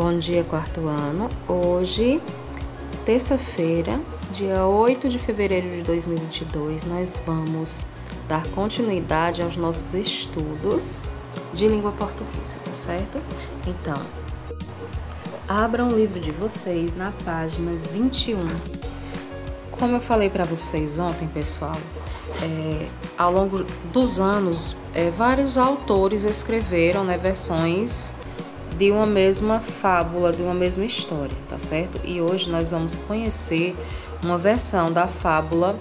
Bom dia, quarto ano. Hoje, terça-feira, dia 8 de fevereiro de 2022, nós vamos dar continuidade aos nossos estudos de língua portuguesa, tá certo? Então, abram o livro de vocês na página 21. Como eu falei para vocês ontem, pessoal, ao longo dos anos, vários autores escreveram, versões de uma mesma fábula, de uma mesma história, tá certo? E hoje nós vamos conhecer uma versão da fábula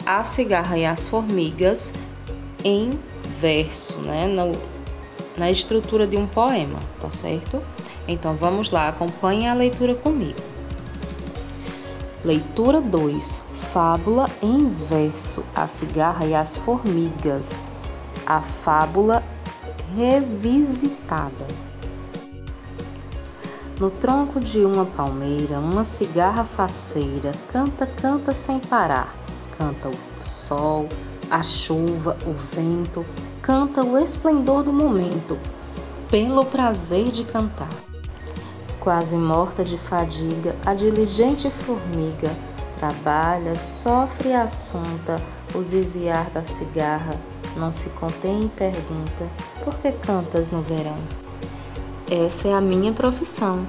A Cigarra e as Formigas em verso, na estrutura de um poema, tá certo? Então vamos lá, acompanhem a leitura comigo. Leitura 2. Fábula em verso, A Cigarra e as Formigas. A fábula revisitada. No tronco de uma palmeira, uma cigarra faceira canta, canta sem parar. Canta o sol, a chuva, o vento, canta o esplendor do momento, pelo prazer de cantar. Quase morta de fadiga, a diligente formiga trabalha, sofre e assunta o ziziar da cigarra. Não se contém e pergunta: por que cantas no verão? Essa é a minha profissão.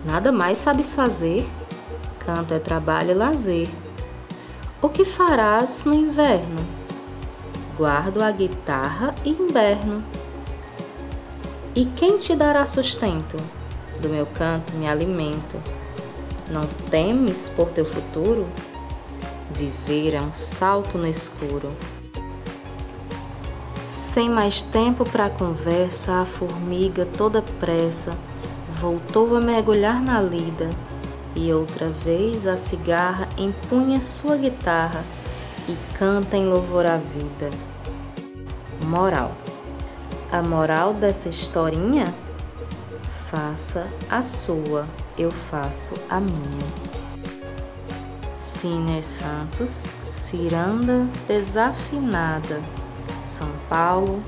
Nada mais sabes fazer? Canto é trabalho e lazer. O que farás no inverno? Guardo a guitarra e inverno. E quem te dará sustento? Do meu canto me alimento. Não temes por teu futuro? Viver é um salto no escuro. Sem mais tempo para conversa, a formiga toda pressa voltou a mergulhar na lida e outra vez a cigarra empunha sua guitarra e canta em louvor à vida. Moral. A moral dessa historinha? Faça a sua, eu faço a minha. Cine Santos, Ciranda Desafinada, São Paulo,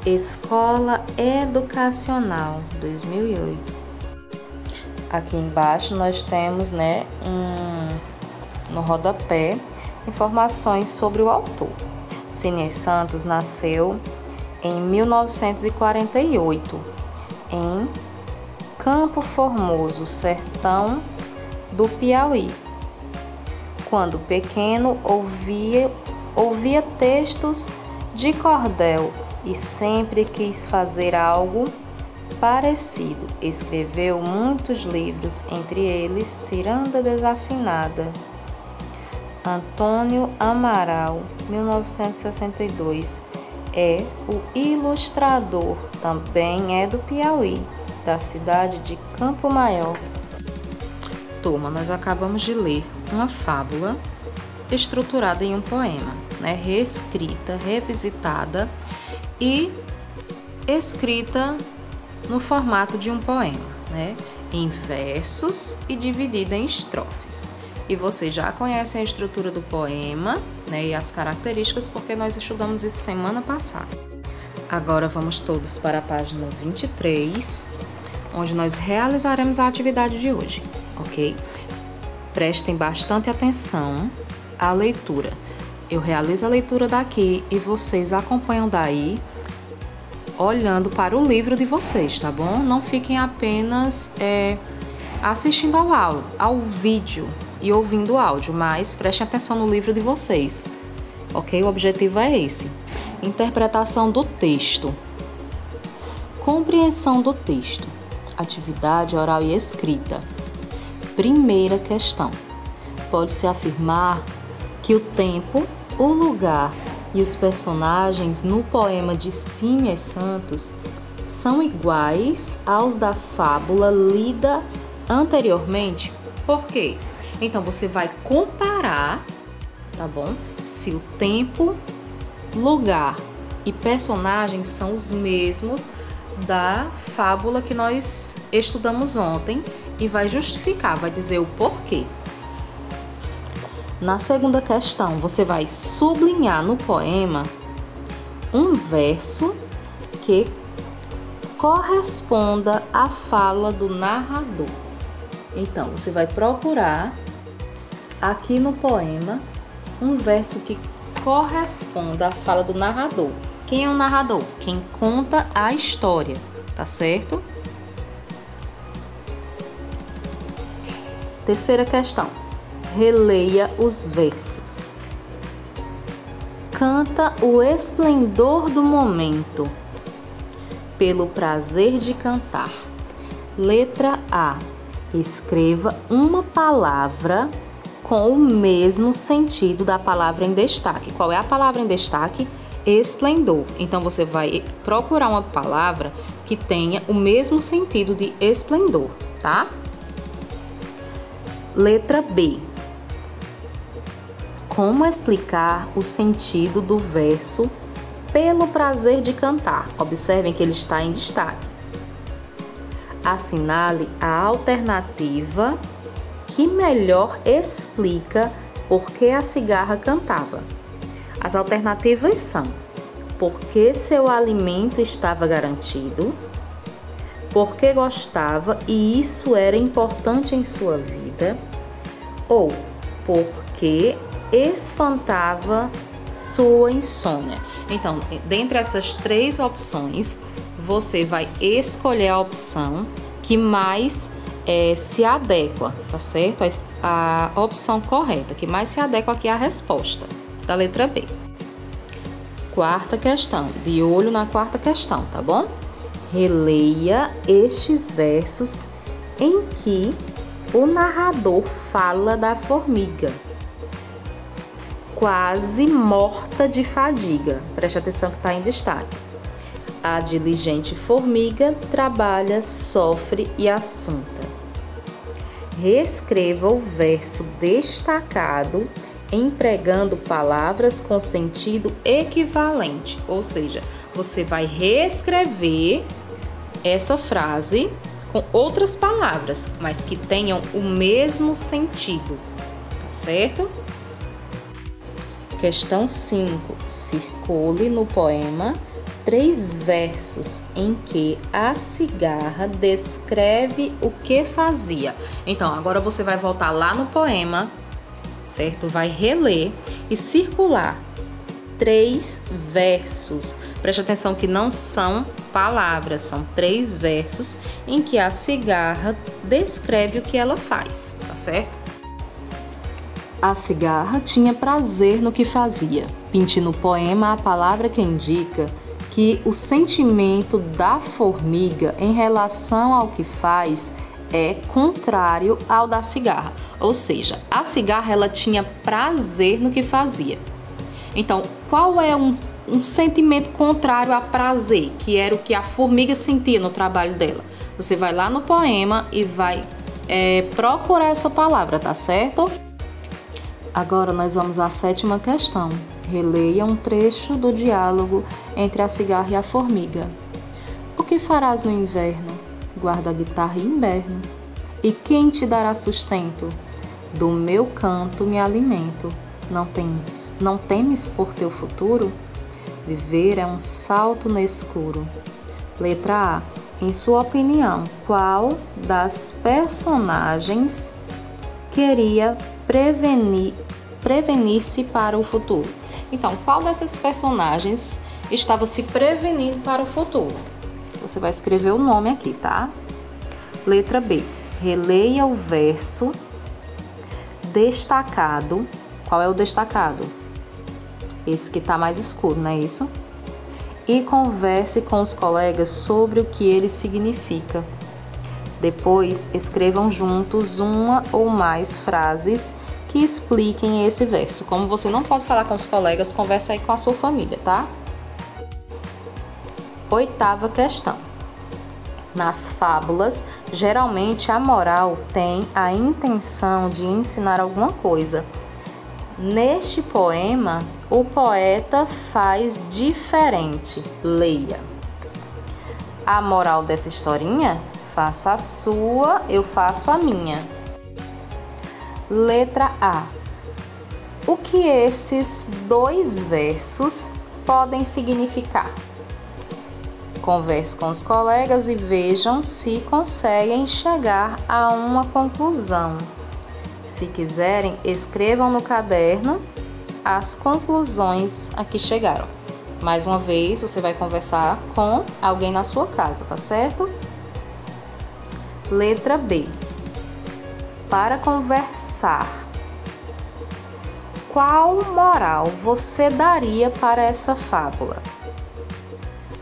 Escola Educacional, 2008. Aqui embaixo nós temos, no rodapé, informações sobre o autor. Cine Santos nasceu em 1948, em Campo Formoso, sertão do Piauí. Quando pequeno, ouvia textos de cordel e sempre quis fazer algo parecido. Escreveu muitos livros, entre eles Ciranda Desafinada. Antônio Amaral, 1962, é o ilustrador, também é do Piauí, da cidade de Campo Maior. Turma, nós acabamos de ler uma fábula estruturada em um poema, reescrita, revisitada e escrita no formato de um poema, em versos e dividida em estrofes. E vocês já conhecem a estrutura do poema, e as características, porque nós estudamos isso semana passada. Agora vamos todos para a página 23, onde nós realizaremos a atividade de hoje, ok? Prestem bastante atenção à leitura. Eu realizo a leitura daqui e vocês acompanham daí, olhando para o livro de vocês, tá bom? Não fiquem apenas assistindo ao vídeo e ouvindo o áudio, mas prestem atenção no livro de vocês, ok? O objetivo é esse. Interpretação do texto. Compreensão do texto. Atividade oral e escrita. Primeira questão. Pode-se afirmar que o tempo, o lugar e os personagens no poema de Cine Santos são iguais aos da fábula lida anteriormente? Por quê? Então, você vai comparar, tá bom? Se o tempo, lugar e personagens são os mesmos da fábula que nós estudamos ontem e vai justificar, vai dizer o porquê. Na segunda questão, você vai sublinhar no poema um verso que corresponda à fala do narrador. Então, você vai procurar aqui no poema um verso que corresponda à fala do narrador. Quem é o narrador? Quem conta a história, tá certo? Terceira questão. Releia os versos. Canta o esplendor do momento, pelo prazer de cantar. Letra A. Escreva uma palavra com o mesmo sentido da palavra em destaque. Qual é a palavra em destaque? Esplendor. Então, você vai procurar uma palavra que tenha o mesmo sentido de esplendor, tá? Letra B. Como explicar o sentido do verso pelo prazer de cantar? Observem que ele está em destaque. Assinale a alternativa que melhor explica por que a cigarra cantava. As alternativas são: porque seu alimento estava garantido, porque gostava e isso era importante em sua vida, ou porque espantava sua insônia. Então, dentre essas três opções, você vai escolher a opção que mais se adequa, tá certo? A opção correta, que mais se adequa aqui à resposta da letra B. Quarta questão, de olho na quarta questão, tá bom? Releia estes versos em que o narrador fala da formiga, quase morta de fadiga. Preste atenção que está em destaque. A diligente formiga trabalha, sofre e assunta. Reescreva o verso destacado empregando palavras com sentido equivalente, ou seja, você vai reescrever essa frase com outras palavras, mas que tenham o mesmo sentido, tá certo? Questão 5. Circule no poema 3 versos em que a cigarra descreve o que fazia. Então, agora você vai voltar lá no poema, certo? Vai reler e circular 3 versos. Preste atenção que não são palavras, são 3 versos em que a cigarra descreve o que ela faz, tá certo? A cigarra tinha prazer no que fazia. Pinte no poema a palavra que indica que o sentimento da formiga em relação ao que faz é contrário ao da cigarra. Ou seja, a cigarra ela tinha prazer no que fazia. Então, qual é um sentimento contrário a prazer, que era o que a formiga sentia no trabalho dela? Você vai lá no poema e vai procurar essa palavra, tá certo? Agora nós vamos à 7ª questão. Releia um trecho do diálogo entre a cigarra e a formiga. O que farás no inverno? Guarda a guitarra e inverno. E quem te dará sustento? Do meu canto me alimento. Não temes por teu futuro? Viver é um salto no escuro. Letra A. Em sua opinião, qual das personagens queria prevenir-se para o futuro? Então, qual dessas personagens estava se prevenindo para o futuro? Você vai escrever o nome aqui, tá? Letra B. Releia o verso destacado. Qual é o destacado? Esse que tá mais escuro, não é isso? E converse com os colegas sobre o que ele significa. Depois, escrevam juntos uma ou mais frases que expliquem esse verso. Como você não pode falar com os colegas, converse aí com a sua família, tá? 8ª questão. Nas fábulas, geralmente a moral tem a intenção de ensinar alguma coisa. Neste poema, o poeta faz diferente. Leia. A moral dessa historinha? Faça a sua, eu faço a minha. Letra A. O que esses 2 versos podem significar? Converse com os colegas e vejam se conseguem chegar a uma conclusão. Se quiserem, escrevam no caderno as conclusões a que chegaram. Mais uma vez, você vai conversar com alguém na sua casa, tá certo? Letra B. Para conversar, qual moral você daria para essa fábula?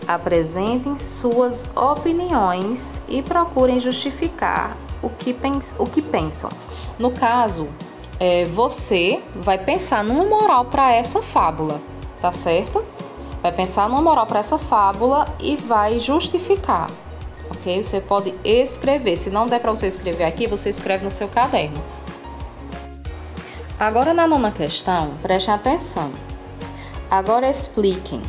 Apresentem suas opiniões e procurem justificar o que pensam. No caso, você vai pensar numa moral para essa fábula, tá certo? Vai pensar numa moral para essa fábula e vai justificar, ok? Você pode escrever. Se não der para você escrever aqui, você escreve no seu caderno. Agora, na 9ª questão, prestem atenção. Agora expliquem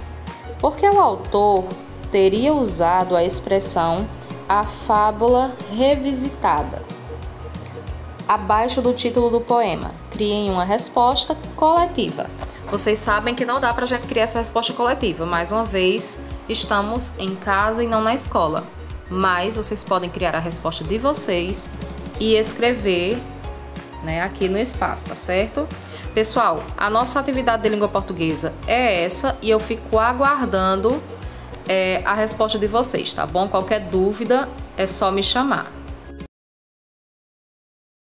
por que o autor teria usado a expressão a fábula revisitada abaixo do título do poema. Criem uma resposta coletiva. Vocês sabem que não dá pra gente criar essa resposta coletiva. Mais uma vez, estamos em casa e não na escola. Mas vocês podem criar a resposta de vocês e escrever, né, aqui no espaço, tá certo? Pessoal, a nossa atividade de língua portuguesa é essa e eu fico aguardando a resposta de vocês, tá bom? Qualquer dúvida é só me chamar.